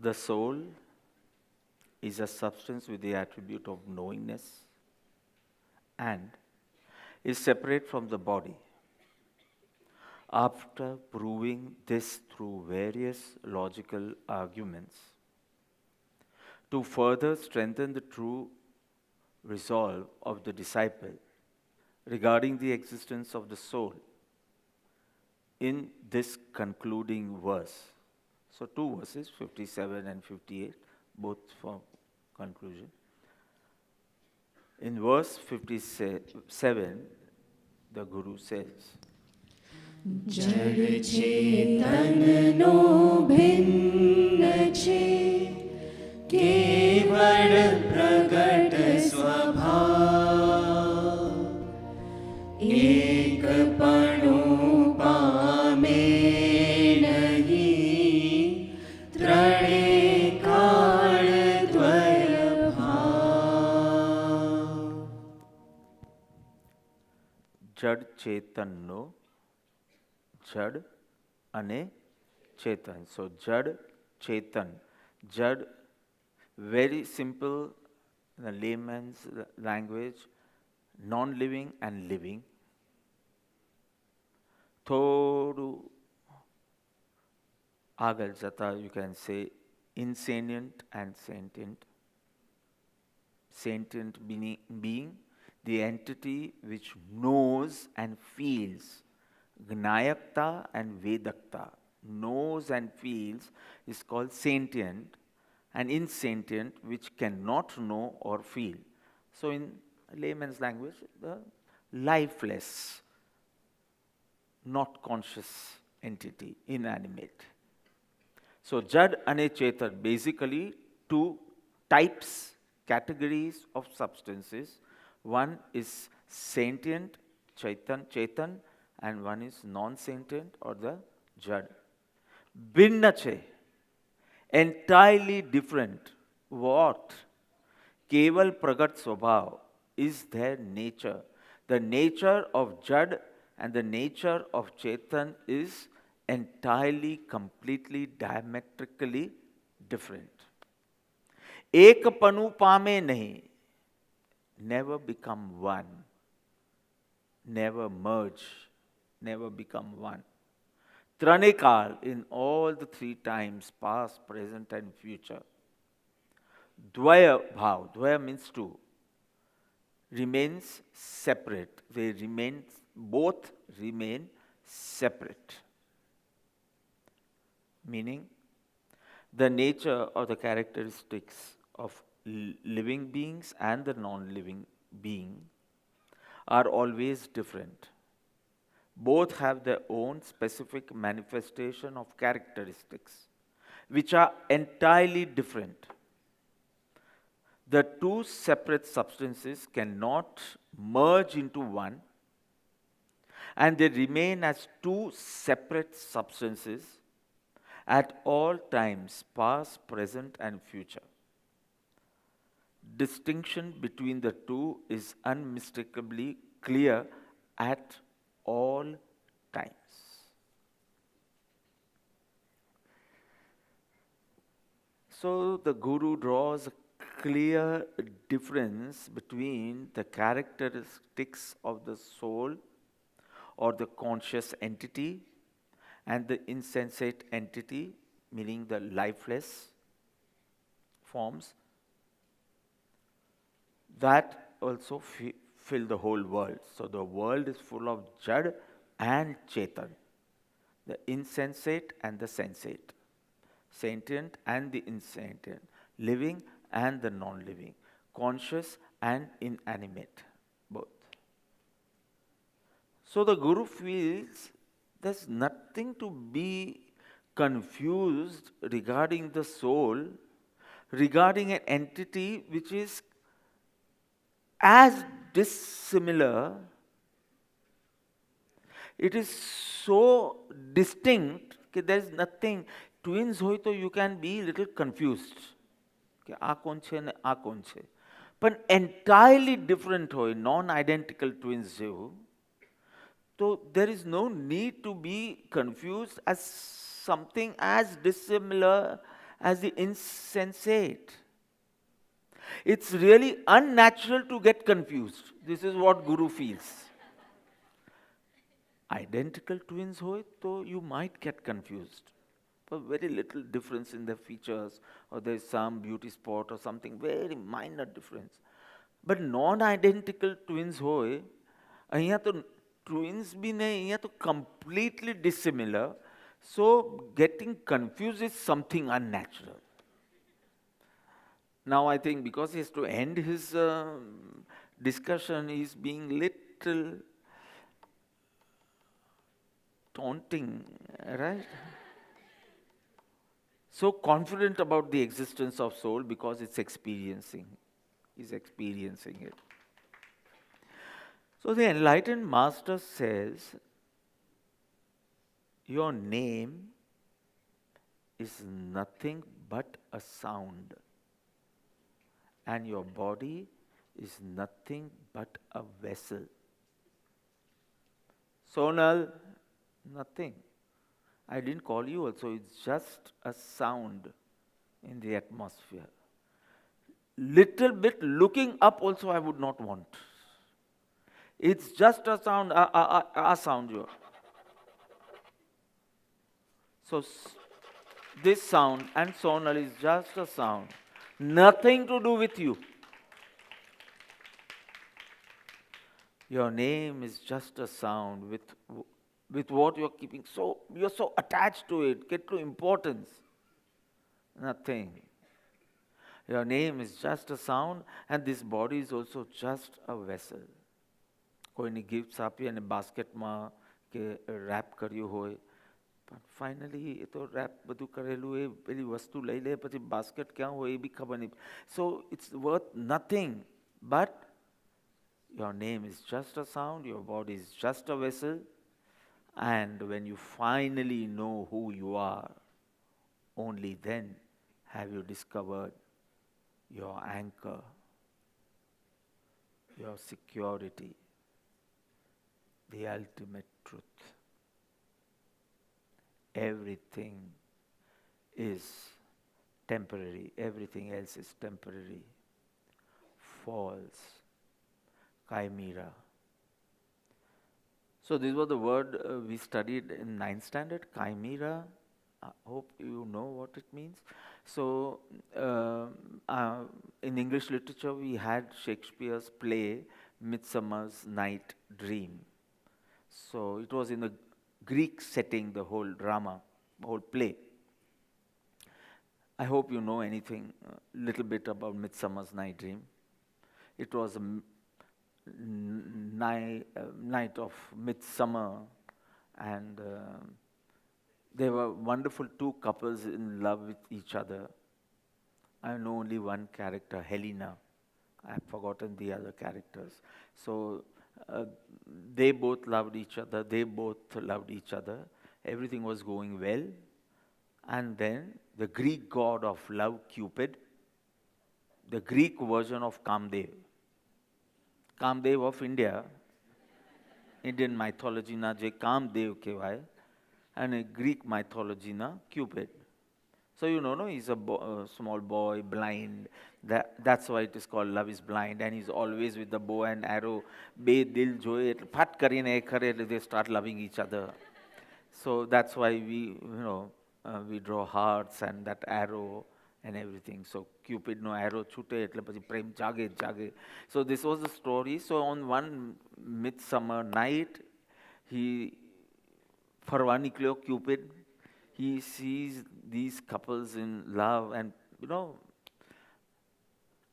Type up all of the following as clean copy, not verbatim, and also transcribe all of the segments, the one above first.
The soul is a substance with the attribute of knowingness and is separate from the body. After proving this through various logical arguments, to further strengthen the true resolve of the disciple regarding the existence of the soul, in this concluding verse, so two verses, 57 and 58, both for conclusion. In verse 57, the Guru says, जड़ चेतन no भिन्न छे केवल प्रगट स्वभाव एक पणु पामे नहीं त्रणे काल द्वय भाव जड़ चेतन नो जड़ अने चेतन. So jad, chetan. Jad, very simple in the layman's language, non-living and living. થોડું આગળ જતા you can say insentient and sentient. Sentient being the entity which knows and feels. Gnayakta and Vedakta, knows and feels, is called sentient, and insentient, which cannot know or feel. So, in layman's language, the lifeless, not conscious entity, inanimate. So, Jad and Chetan, basically two types, categories of substances. One is sentient, Chetan, and one is non-sentient or the Jad. Bhinna che, entirely different. What? Keval pragat swabhav is their nature. The nature of Jad and the nature of Chetan is entirely, completely, diametrically different. Ekapanu pame nahi, never become one, never merge, never become one. Tranekal, in all the three times, past, present and future. Dvaya bhav, dvaya means two, remains separate. They remain, both remain separate. Meaning, the nature or the characteristics of living beings and the non-living being are always different. Both have their own specific manifestation of characteristics, which are entirely different. The two separate substances cannot merge into one, and they remain as two separate substances at all times, past, present, and future. Distinction between the two is unmistakably clear at all times. So the Guru draws a clear difference between the characteristics of the soul or the conscious entity and the insensate entity, meaning the lifeless forms, that also fill the whole world. So the world is full of Jad and Chetan, the insensate and the sensate, sentient and the insentient, living and the non-living, conscious and inanimate, both. So the Guru feels there's nothing to be confused regarding the soul, regarding an entity which is as dissimilar, it is so distinct that there is nothing. Twins hoy to you can be little confused. કે આ કોણ છે ને આ કોણ છે. પણ entirely different હોય, non-identical twins જેવું, so there is no need to be confused as something as dissimilar as the insensate. It's really unnatural to get confused. This is what Guru feels. Identical twins hoy, so you might get confused. For very little difference in their features, or there's some beauty spot or something, very minor difference. But non-identical twins hoy, અહીંયા તો twins भी नहीं, અહીંયા તો completely dissimilar. So getting confused is something unnatural. Now I think because he has to end his discussion, he's being little taunting, right? So confident about the existence of soul because he's experiencing it. So the enlightened master says, your name is nothing but a sound, and your body is nothing but a vessel. Sonal, nothing. I didn't call you also, it's just a sound in the atmosphere. Little bit looking up also I would not want. It's just a sound, a sound. So this sound and sonal is just a sound. Nothing to do with you. Your name is just a sound with what you're keeping. So you're so attached to it. Get to importance. Nothing. Your name is just a sound, and this body is also just a vessel. કોઈની gifts આપી અને બાસ્કેટમાં કે rape કર્યું હોય, પણ finally એ તો rape બધું કરેલું એ પેલી વસ્તુ લઈ લે, પછી બાસ્કેટ ક્યાં હોય એ બી ખબર નહીં. So it's worth nothing. But your name is just a sound, your body is just a vessel, and when you finally know who you are, only then have you discovered your anchor, your security, the ultimate truth. Everything is temporary, everything else is temporary, false, chimera. So this was the word we studied in 9th standard, chimera. I hope you know what it means. So in English literature we had Shakespeare's play Midsummer's Night Dream. So it was in a Greek setting, the whole drama, the whole play. I hope you know anything, little bit about Midsummer's Night Dream. It was a night of midsummer, and there were wonderful two couples in love with each other. I know only one character, Helena. I've forgotten the other characters. So they both loved each other. Everything was going well. And then the Greek god of love, Cupid, the Greek version of Kamdev of India, Indian mythology na je Kamdev kehvaય, and a Greek mythology na Cupid. So you know, no, he's a small boy, blind. That's why it is called Love is Blind, and he's always with the bow and arrow. Be dil joye, fat karine khare, they start loving each other. So that's why we draw hearts and that arrow and everything. So Cupid no arrow chute, etle pachi prem jage. So this was the story. So on one midsummer night, he farwa niklyo Cupid. He sees these couples in love and,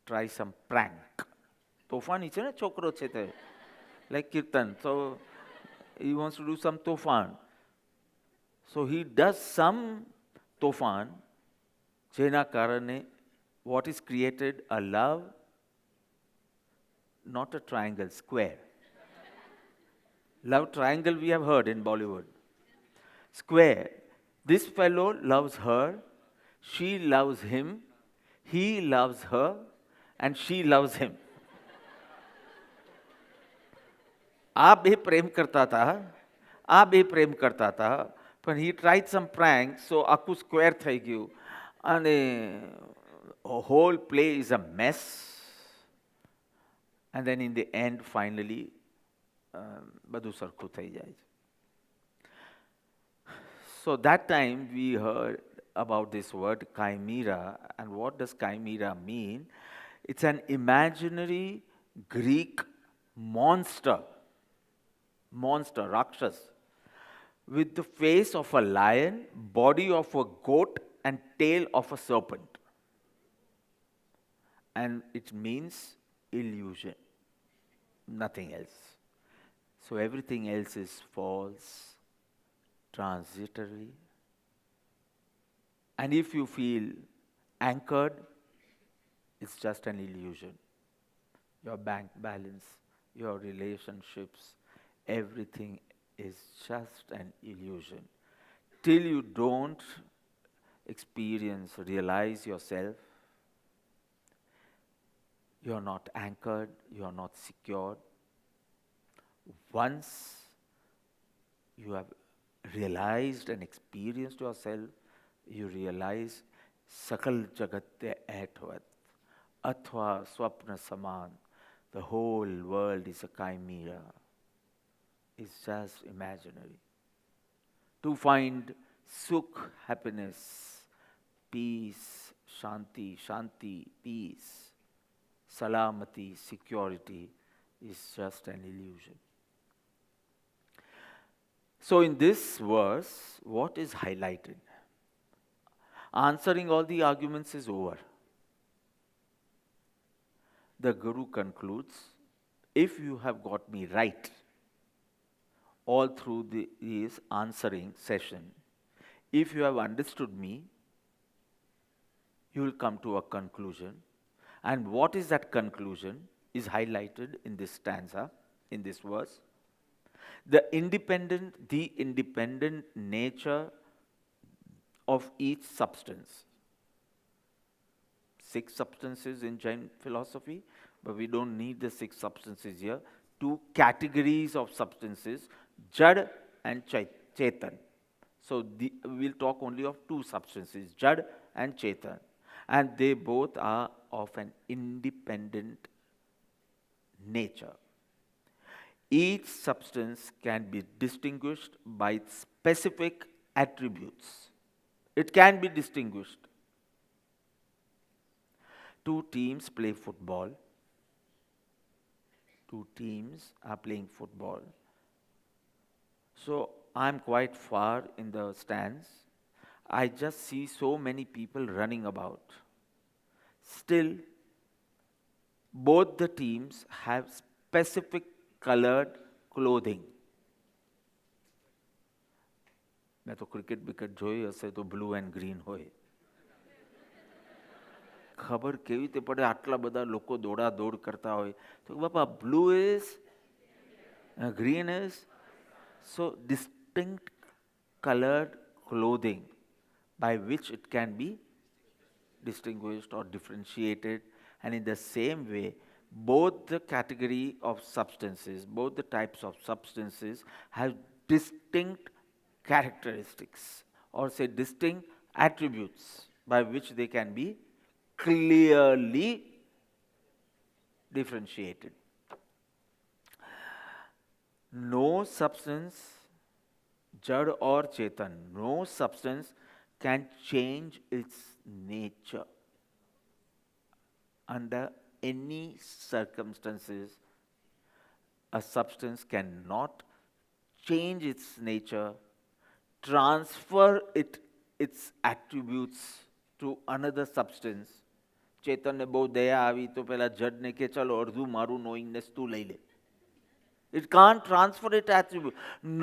try some prank. Tofani છે ને છોકરો છે તે, like Kirtan. So he wants to do some tofan. So he does some tofan, જેના કારણે what is created? A love, not a triangle, square. Love triangle we have heard in Bollywood. Square. This fellow loves her, she loves him, he loves her, and she loves him. આ બે પ્રેમ કરતા હતા, પણ he tried some prank, so આખું square થઈ ગયું. And a whole play is a mess. And then in the end, finally, બધું સરખું થઈ જાય છે. So that time we heard about this word chimera. And what does chimera mean? It's an imaginary Greek monster, Rakshas, with the face of a lion, body of a goat, and tail of a serpent. And it means illusion, nothing else. So everything else is false, transitory. And if you feel anchored, it's just an illusion. Your bank balance, your relationships, everything is just an illusion. Till you don't experience, realize yourself, you're not anchored, you're not secured. Once you have realized and experienced yourself, you realize sakal jagatte aitvat, athva swapna saman, the whole world is a chimera. It's just imaginary. To find sukh, happiness, peace, shanti, peace, salamati, security is just an illusion. So in this verse, what is highlighted? Answering all the arguments is over. The Guru concludes, if you have got me right all through this answering session, if you have understood me, you will come to a conclusion. And what is that conclusion is highlighted in this stanza, in this verse. The independent nature of each substance. 6 substances in Jain philosophy, but we don't need the 6 substances here. 2 categories of substances, Jad and Chetan. So we'll talk only of 2 substances, Jad and Chetan. And they both are of an independent nature. Each substance can be distinguished by its specific attributes. It can be distinguished. 2 teams play football. 2 teams are playing football. So I'm quite far in the stands. I just see so many people running about. Still, both the teams have specific colored clothing. मैं तो cricket wicket જોઈ હશે તો blue and green હોય. ખબર કેવી રીતે પડે આટલા બધા લોકો દોડા દોડ કરતા હોય તો બાપા blue is green is. So distinct colored clothing by which it can be distinguished or differentiated. And in the same way, both the category of substances, both the types of substances have distinct characteristics, or say distinct attributes by which they can be clearly differentiated. No substance, Jad or Chetan, no substance can change its nature under any circumstances. A substance cannot change its nature, transfer its attributes to another substance. ચેતન ને બહુ દયા આવી તો પેલા જડ ને કે ચલો અડધું મારું નોઈંગનેસ તું લઈ લે. It can't transfer its attribute.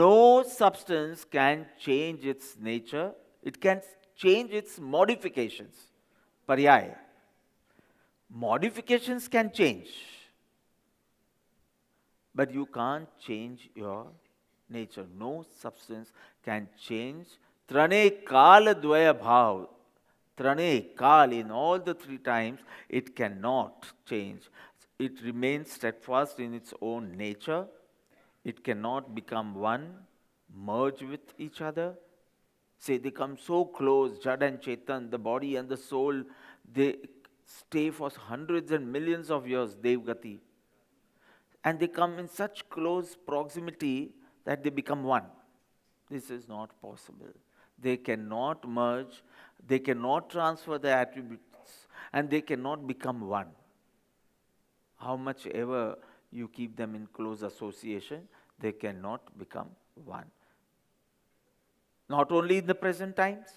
No substance can change its nature. It can change its modifications. Paryay. Modifications can change. But you can't change your nature. No substance can change. Trane kala dvaya bhav. Trane kal, in all the 3 times, it cannot change. It remains steadfast in its own nature. It cannot become one, merge with each other, Say they come so close, Jad and Chetan, the body and the soul, they stay for hundreds and millions of years, Devgati. And they come in such close proximity that they become one. This is not possible. They cannot merge, they cannot transfer their attributes, and they cannot become one. How much ever you keep them in close association, they cannot become one. Not only in the present times,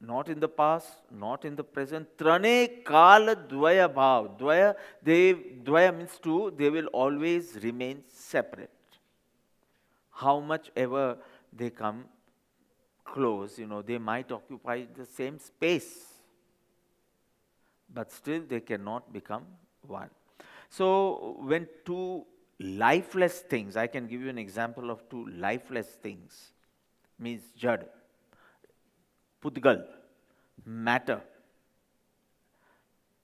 not in the past, not in the present. Trane kala dvaya bhav. Dvaya means two, they will always remain separate. How much ever they come close, they might occupy the same space, but still they cannot become one. So when two lifeless things, I can give you an example of two lifeless things, means jad, pudgal, matter.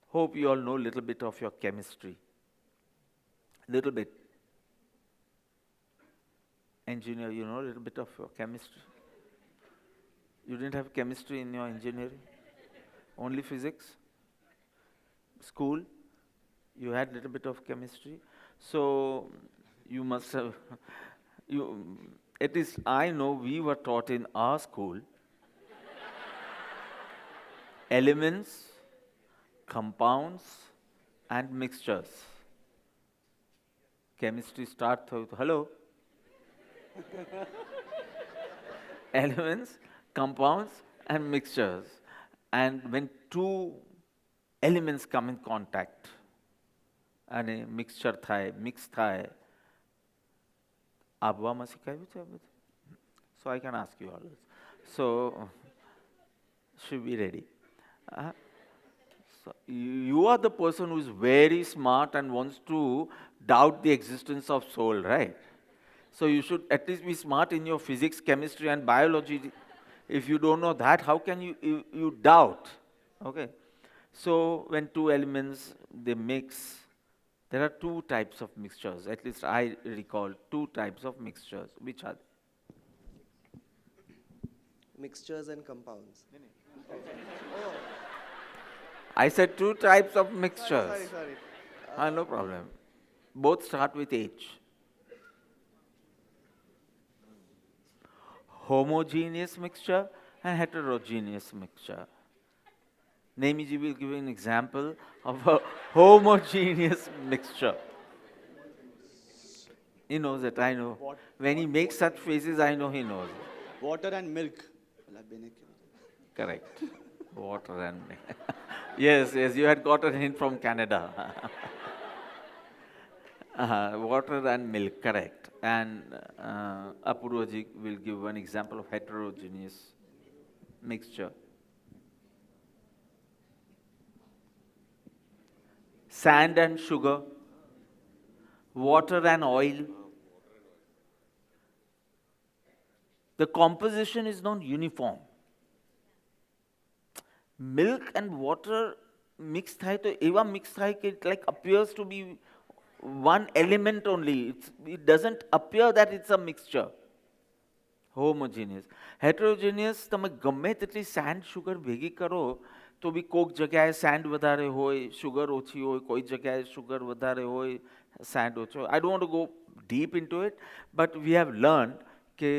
Hope you all know a little bit of your chemistry. Little bit. Engineer, you know a little bit of your chemistry. You didn't have chemistry in your engineering? Only physics? School? You had a little bit of chemistry? So you must have, at least I know we were taught in our school, elements, compounds, and mixtures. Chemistry starts with hello. Elements, compounds, and mixtures. And when two elements come in contact, and a mixture થાય, mix થાય, આબવામાં શીખાયું છે આ બધું? So I can ask you all this. So, should be ready. So you are the person who is very smart and wants to doubt the existence of soul, right? So you should at least be smart in your physics, chemistry, and biology. If you don't know that, how can you doubt? Okay. So when two elements they mix, there are two types of mixtures. At least I recall two types of mixtures. Which are they? Mixtures and compounds. I said two types of mixtures. Sorry. No problem. Both start with H. Homogeneous mixture and heterogeneous mixture. Nemiji will give an example of a homogeneous mixture. He knows it, I know. When he makes such faces, I know he knows it. Water and milk. Correct. Water and milk. Yes, you had got a hint from Canada. Water and milk, correct. And Apurvaji will give one example of heterogeneous mixture. Sand and sugar, water and oil. The composition is not uniform. Milk and water mixed થાય તો એવા mix થાય કે it like appears to be one element only. It doesn't appear that it's a mixture. Homogeneous. Heterogeneous, તમે ગમે તેટલી sand sugar ભેગી કરો તો બી કોક જગ્યાએ sand વધારે હોય, sugar ઓછી હોય, કોઈ જગ્યાએ sugar વધારે હોય, sand ઓછો. I don't want to go deep into it, but we have learned કે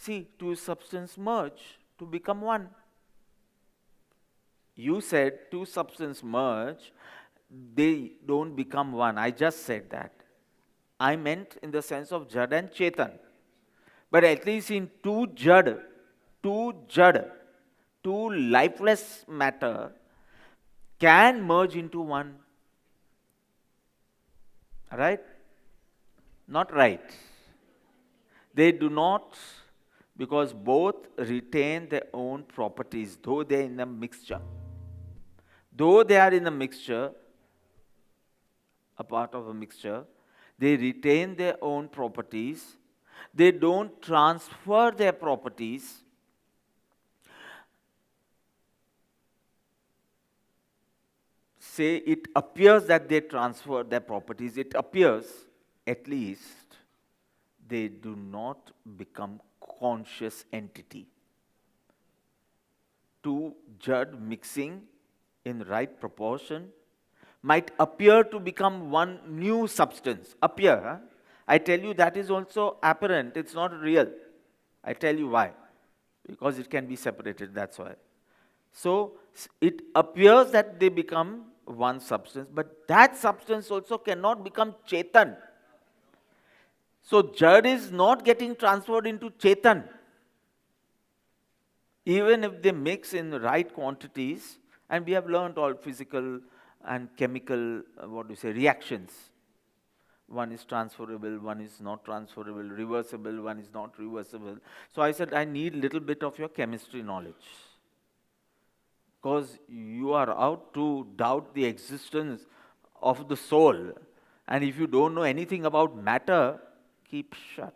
see, two substances merge to become one. You said two substances merge, they don't become one. I just said that. I meant in the sense of Jad and Chetan. But at least in two lifeless matter can merge into one. Right? Not right. They do not, because both retain their own properties, though they are in a mixture. Though they are in a mixture, a part of a mixture, they retain their own properties. They don't transfer their properties. Say it appears that they transfer their properties. It appears, at least, they do not become conscious entity. Two jad mixing in right proportion might appear to become one new substance. Appear, huh? I tell you that is also apparent, it's not real. I tell you why. Because it can be separated, that's why. So it appears that they become one substance, but that substance also cannot become Chetan. So Jad is not getting transferred into Chetan. Even if they mix in the right quantities, and we have learned all physical and chemical, reactions. One is transferable, one is not transferable, reversible, one is not reversible. So I said, I need little bit of your chemistry knowledge. Because you are out to doubt the existence of the soul. And if you don't know anything about matter, keep shut.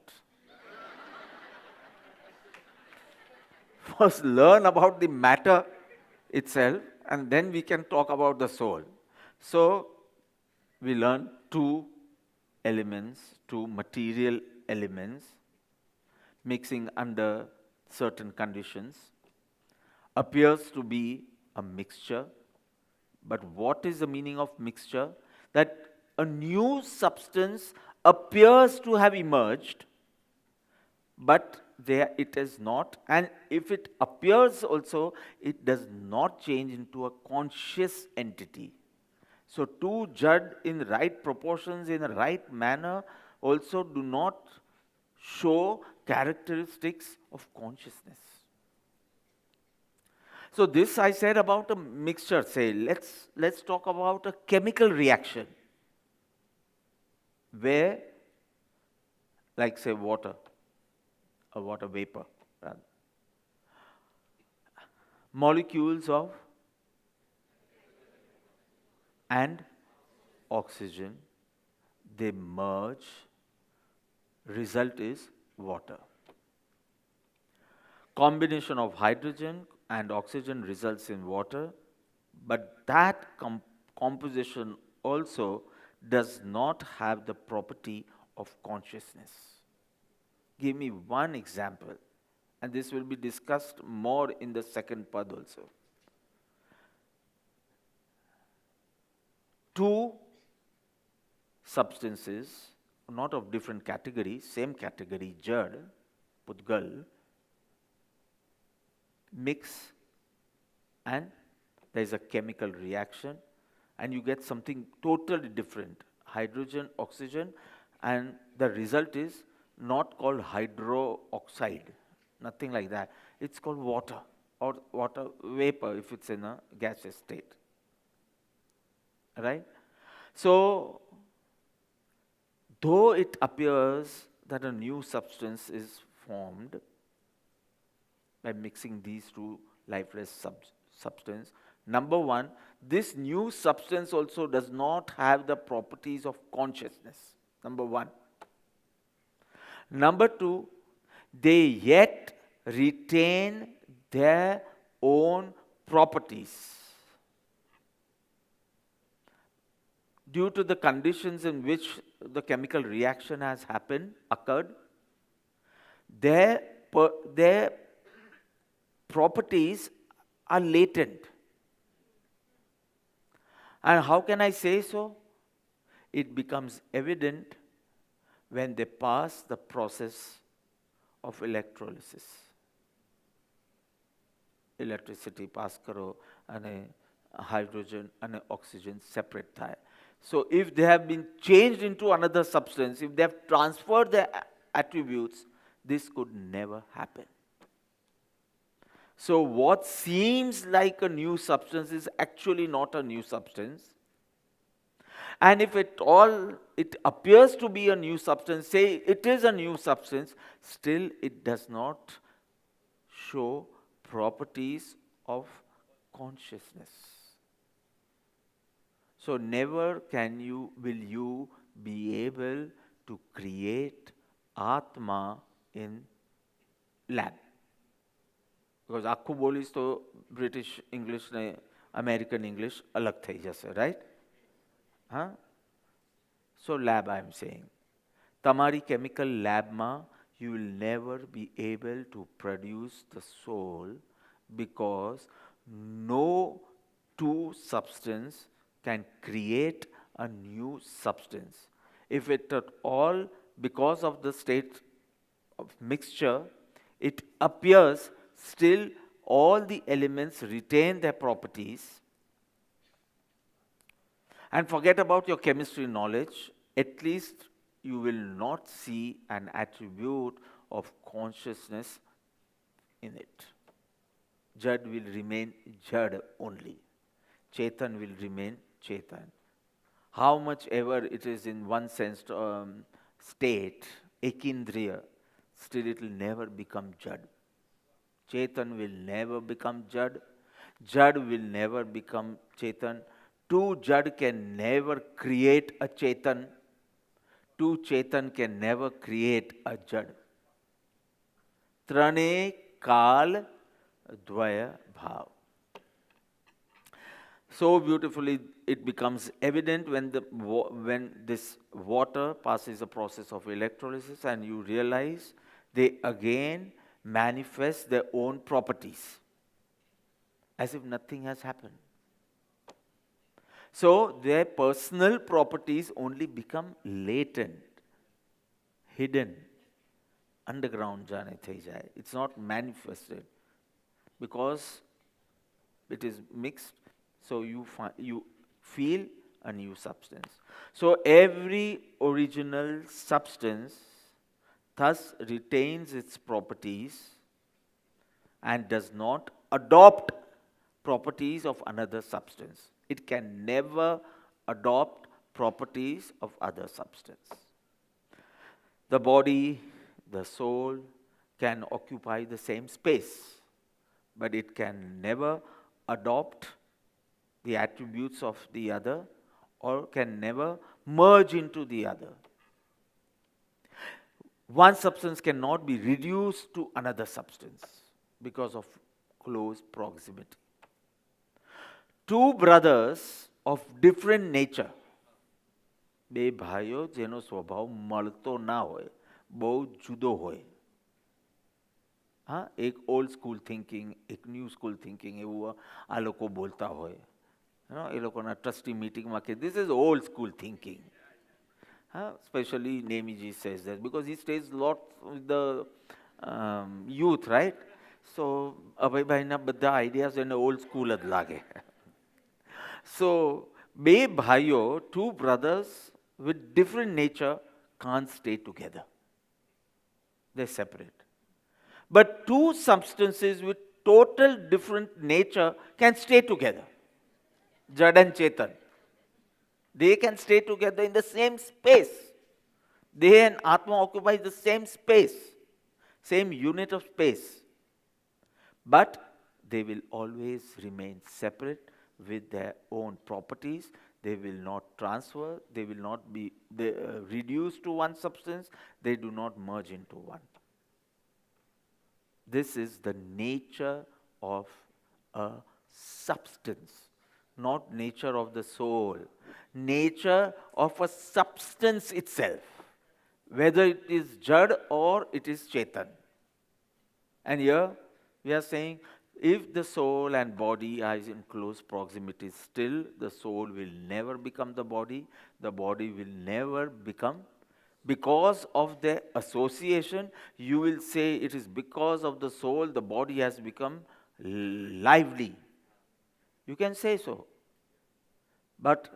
First learn about the matter itself, and then we can talk about the soul. So we learn two elements, two material elements, mixing under certain conditions, appears to be a mixture. But what is the meaning of mixture? That a new substance appears to have emerged, but there it is not. And if it appears also, it does not change into a conscious entity. So two jad in right proportions, in the right manner, also do not show characteristics of consciousness. So this I said about a mixture. Say, let's talk about a chemical reaction, where, like say water, a water vapor, rather. Molecules of and oxygen, they merge, result is water. Combination of hydrogen and oxygen results in water, but that composition also does not have the property of consciousness. Give me one example, and this will be discussed more in the second pad also. Two substances, not of different categories, same category, Jad, Pudgal, mix, and there is a chemical reaction, and you get something totally different, hydrogen, oxygen, and the result is not called hydroxide, nothing like that. It's called water, or water vapor if it's in a gaseous state. Right? So, though it appears that a new substance is formed by mixing these two lifeless substances, number one, this new substance also does not have the properties of consciousness. Number one. Number two, they yet retain their own properties. Due to the conditions in which the chemical reaction has occurred, their properties are latent. And how can I say so? It becomes evident when they pass the process of electrolysis. Electricity pass karo, and hydrogen and oxygen separate thai. So if they have been changed into another substance, if they have transferred their attributes, this could never happen. So what seems like a new substance is actually not a new substance. And if it appears to be a new substance, say it is a new substance, still it does not show properties of consciousness. So never will you be able to create Atma in lab. Because આખું બોલીશ તો British English ને American English અલગ થઈ જશે, right? Huh? So lab I am saying. તમારી chemical lab માં you will never be able to produce the soul, because no two substance can create a new substance. If it at all, because of the state of mixture, it appears still all the elements retain their properties. And forget about your chemistry knowledge, at least you will not see an attribute of consciousness in it. Jad will remain Jad only. Chetan will remain Chetan. How much ever it is in one sense state, ekindriya, still it will never become Jad. Chetan will never become Jad. Jad will never become Chetan. Two Jad can never create a Chetan. Two Chetan can never create a Jad. Trane Kal Dvaya Bhav. So beautifully it becomes evident when this water passes a process of electrolysis, and you realize they again manifest their own properties as if nothing has happened. So their personal properties only become latent, hidden, underground jane thai jaye. It's not manifested because it is mixed. So you feel a new substance. So every original substance thus retains its properties and does not adopt properties of another substance. It can never adopt properties of other substance. The body, the soul can occupy the same space, but it can never adopt the attributes of the other, or can never merge into the other. One substance cannot be reduced to another substance because of close proximity. Two brothers of different nature, બે ભાઈઓ જેનો સ્વભાવ મળતો ના હોય, બહુ જુદો હોય. હા, એક ઓલ્ડ સ્કૂલ થિંકિંગ, એક ન્યૂ સ્કૂલ થિંકિંગ, એવું આ લોકો બોલતા હોય. એ લોકોના ટ્રસ્ટી મિટિંગમાં કે this is old school thinking. Especially Nemiji says that because he stays a lot with the youth, right? So અભયભાઈના બધા ideas એને old school જ લાગે. So બે ભાઈઓ, two brothers with different nature can't stay together. They're separate. But two substances with total different nature can stay together. Jad and Chetan. They can stay together in the same space. They and Atma occupy the same space, same unit of space. But they will always remain separate with their own properties. They will not transfer, they will not be reduced to one substance, they do not merge into one. This is the nature of a substance, not nature of the soul. Nature of a substance itself, whether it is Jad or it is Chetan. And here we are saying, if the soul and body are in close proximity, still the soul will never become the body will never become. Because of their association, you will say it is because of the soul the body has become lively. You can say so. But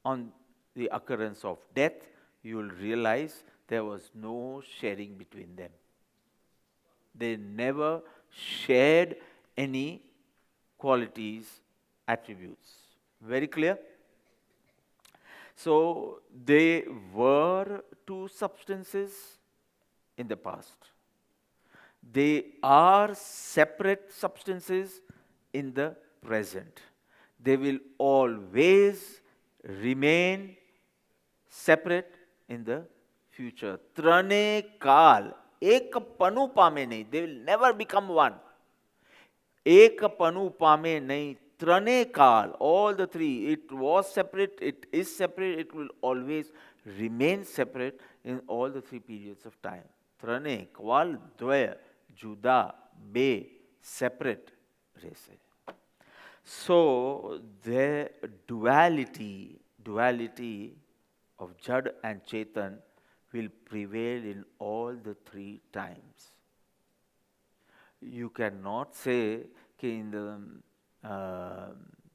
on the occurrence of death, you will realize there was no sharing between them. They never shared any qualities, attributes. Very clear? So they were two substances in the past. They are separate substances in the present. They will always remain separate in the future. Trane Kal, ek panu pame nahi. They will never become one. Ek panu pame nahi. Trane Kal, all the three, it was separate, it is separate, it will always remain separate in all the three periods of time. ત્રણે ક્વાલ દ્વય જુદા બે separate રહેશે. So the duality of Jad and Chetan will prevail in all the three times. You cannot say that in the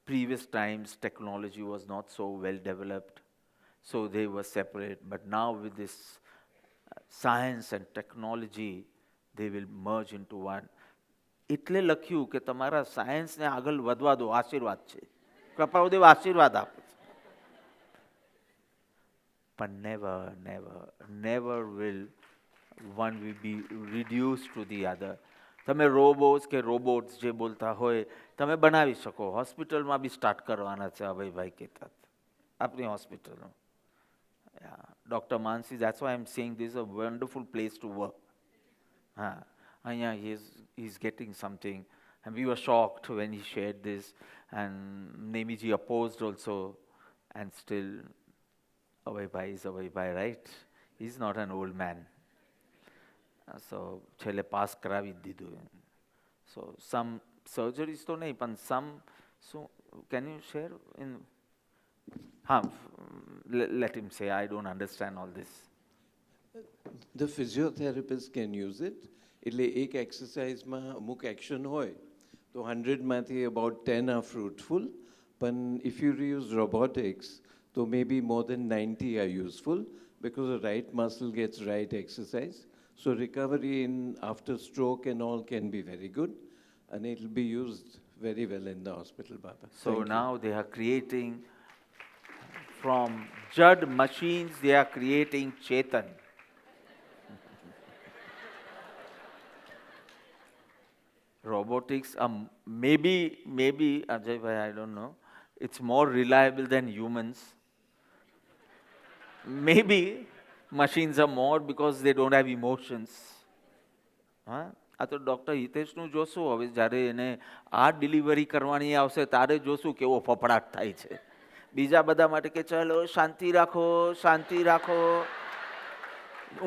previous times technology was not so well developed, so they were separate, but now with this science and technology, they will merge into one. એટલે લખ્યું કે તમારા સાયન્સને આગળ વધવા દો, આશીર્વાદ છે. કૃપાદેવ આશીર્વાદ આપે છે. But never will one will be reduced to the other. તમે રોબોટ્સ કે રોબોટ્સ જે બોલતા હોય તમે બનાવી શકો. હોસ્પિટલમાં બી સ્ટાર્ટ કરવાના છે અભયભાઈ કહેતા આપણી હોસ્પિટલમાં. Doctor Mansi, that's why I'm saying this is a wonderful place to work. He's getting something, and we were shocked when he shared this, and Nemiji opposed also, and still Abhay is Abhay, right? He's not an old man. So છેલ્લે pass કરાવી જ દીધું. So some surgeries તો નહીં પણ some, so can you share in let him say. I don't understand all this. The physiotherapist can use it. એટલે એક એક્સરસાઇઝમાં અમુક એક્શન હોય તો 100માંથી about 10 are fruitful, but if you use robotics, so maybe more than 90 are useful because the right muscle gets right exercise. So recovery in after stroke and all can be very good, and it will be used very well in the hospital, Baba. So now they are creating, from Jad machines, they are creating Chetan. Robotics are maybe Ajay bhai, I don't know, it's more reliable than humans. Maybe machines are more because they don't have emotions. આ તો doctor હિતેશનું જોશું હવે જ્યારે એને આ delivery કરવાની આવશે ત્યારે જોશું કેવો ફફડાટ થાય છે. બીજા બધા માટે કે ચલો શાંતિ રાખો,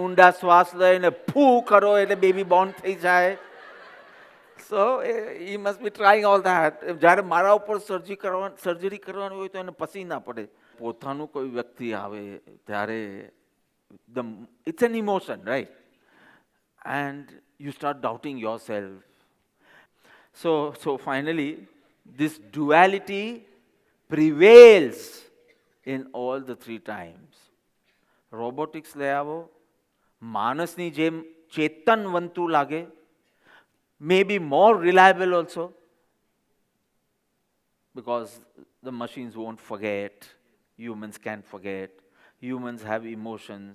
ઊંડા શ્વાસ લઈને ફૂ કરો એટલે બેબી બોર્ન થઈ જાય. So he must be trying all that. જ્યારે મારા ઉપર સર્જરી કરવાની હોય તો એને પસી ના પડે. પોતાનું કોઈ વ્યક્તિ આવે ત્યારે it's an emotion, right? And you start doubting yourself. So finally, this duality prevails in all the three times. Robotics le આવો, માણસની જેમ ચેતનવંતુ લાગે, maybe more reliable also, because the machines won't forget, humans can forget, humans have emotions.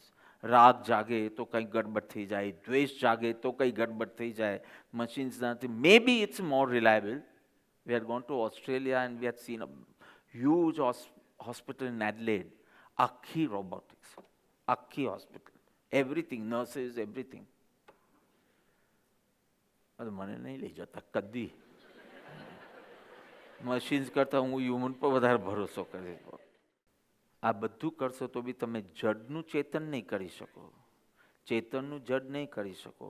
રાગ જાગે તો કંઈ ગડબડ થઈ જાય, દ્વેષ જાગે તો કંઈ ગડબડ થઈ જાય. machines નથી. Maybe it's more reliable. We had gone to Australia and we had seen a huge hospital in Adelaide. આખી robotics, આખી hospital, everything, nurses, everything. મને નહીં લઈ જતા કદી. મશીન્સ કરતાં હું હ્યુમન પર વધારે ભરોસો કરીશ. આ બધું કરશો તો બી તમે જડનું ચેતન નહીં કરી શકો, ચેતનનું જડ નહીં કરી શકો.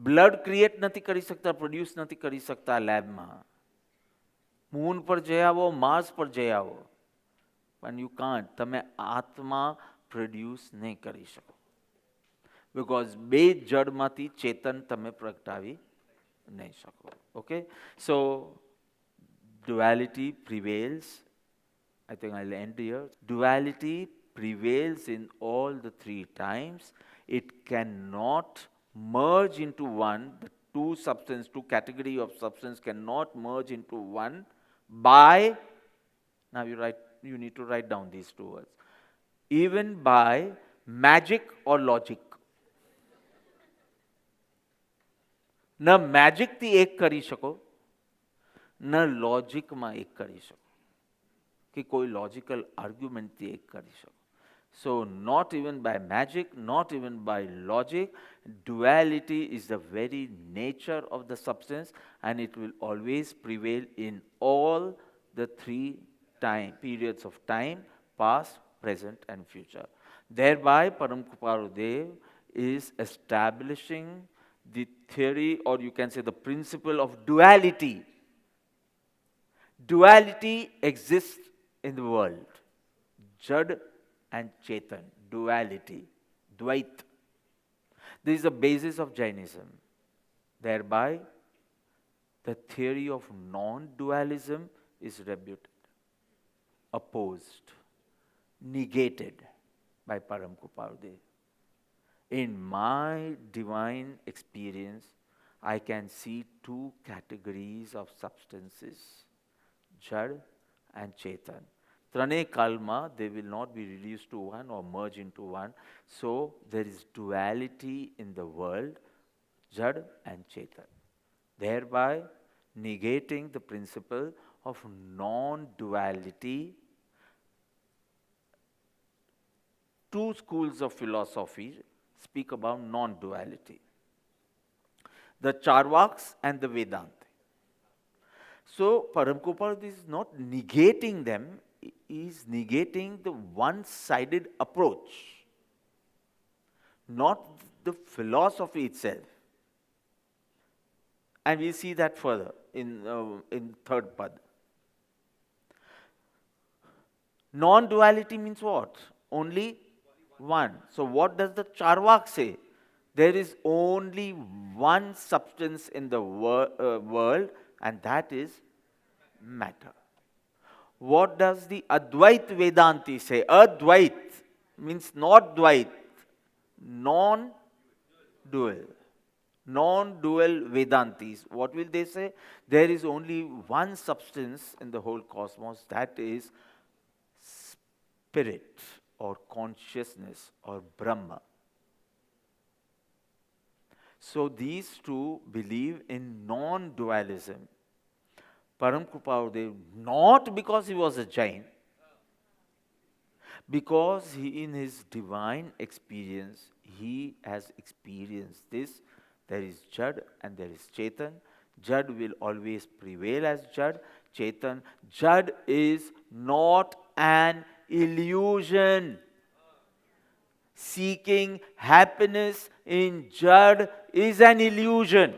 બ્લડ ક્રિએટ નથી કરી શકતા, પ્રોડ્યુસ નથી કરી શકતા લેબમાં. મૂન પર જઈ આવો, માર્સ પર જઈ આવો, પણ યુ કાન્ટ. તમે આત્મા પ્રોડ્યુસ નહીં કરી શકો, because બે જડમાંથી ચેતન તમે પ્રગટાવી નહીં શકો. Okay, so duality prevails. I think I'll end here. Duality prevails in all the three times. It cannot merge into one. The two category of substance cannot merge into one by, now you need to write down these two words, even by magic or logic. ન મેજિકથી એક કરી શકો, ન લોજિકમાં એક કરી શકો, કે કોઈ લોજિકલ આર્ગ્યુમેન્ટથી એક કરી શકો. So not even by magic, not even by logic, duality is the very nature of the substance, and it will always prevail in all the three periods of time, past, present and future. Thereby Param Kripalu Dev is establishing the theory, or you can say the principle of duality. Duality exists in the world. Jad and Chetan, duality, Dvait. This is the basis of Jainism. Thereby, the theory of non-dualism is rebuted, opposed, negated by Param Kupardev. In my divine experience, I can see two categories of substances, Jad and Chetan. Trane Kalma, they will not be reduced to one or merge into one. So there is duality in the world, Jad and Chetan. Thereby negating the principle of non-duality. Two schools of philosophy speak about non-duality. The Charvaks and the Vedanta. So Param Kupardev is not negating them, he is negating the one-sided approach, not the philosophy itself. And we see that further in third pad. Non-duality means what? Only one. So what does the Charvak say? There is only one substance in the world, and that is matter. What does the Advait Vedanti say? Advait means not Dvait, non-dual. Non-dual Vedantis. What will they say? There is only one substance in the whole cosmos, that is spirit or consciousness or Brahma. So these two believe in non-dualism. Param Kupardev, not because he was a Jain, because he, in his divine experience, he has experienced this. There is Jad and there is Chetan. Jad will always prevail as Jad. Chetan. Jad is not an illusion. Seeking happiness in Jad is an illusion.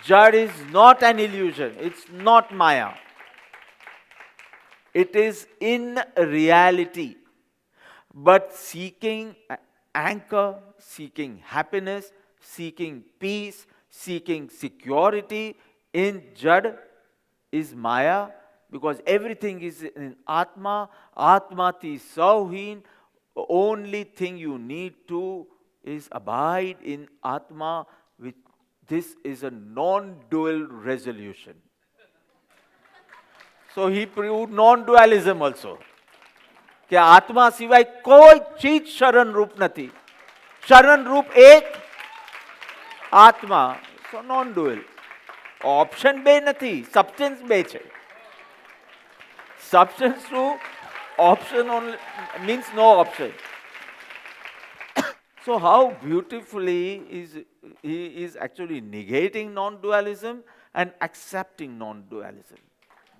Jad is not an illusion. It's not Maya. It is in reality. But seeking anchor, seeking happiness, seeking peace, seeking security in Jad is Maya, because everything is in Atma. Atma ti sauhin. Only thing you need to is abide in Atma. This is a non-dual resolution. So he proved non-dualism also. कि आत्मा सिवाय कोई चीज शरण रूप નથી. शरण रूप એક આત્મા. So non-dual. Option બે નથી, substance બે છે. Substance to option only means no option. So how beautifully he is actually negating non-dualism and accepting non-dualism.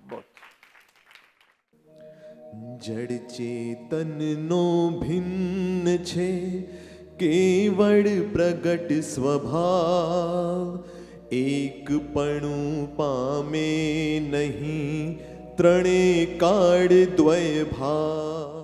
Both. જડ ચેતનનો ભિન્ન છે કેવળ પ્રગટ સ્વભાવ એકપણું પામે નહીં ત્રણે કાળ દ્વય ભાવ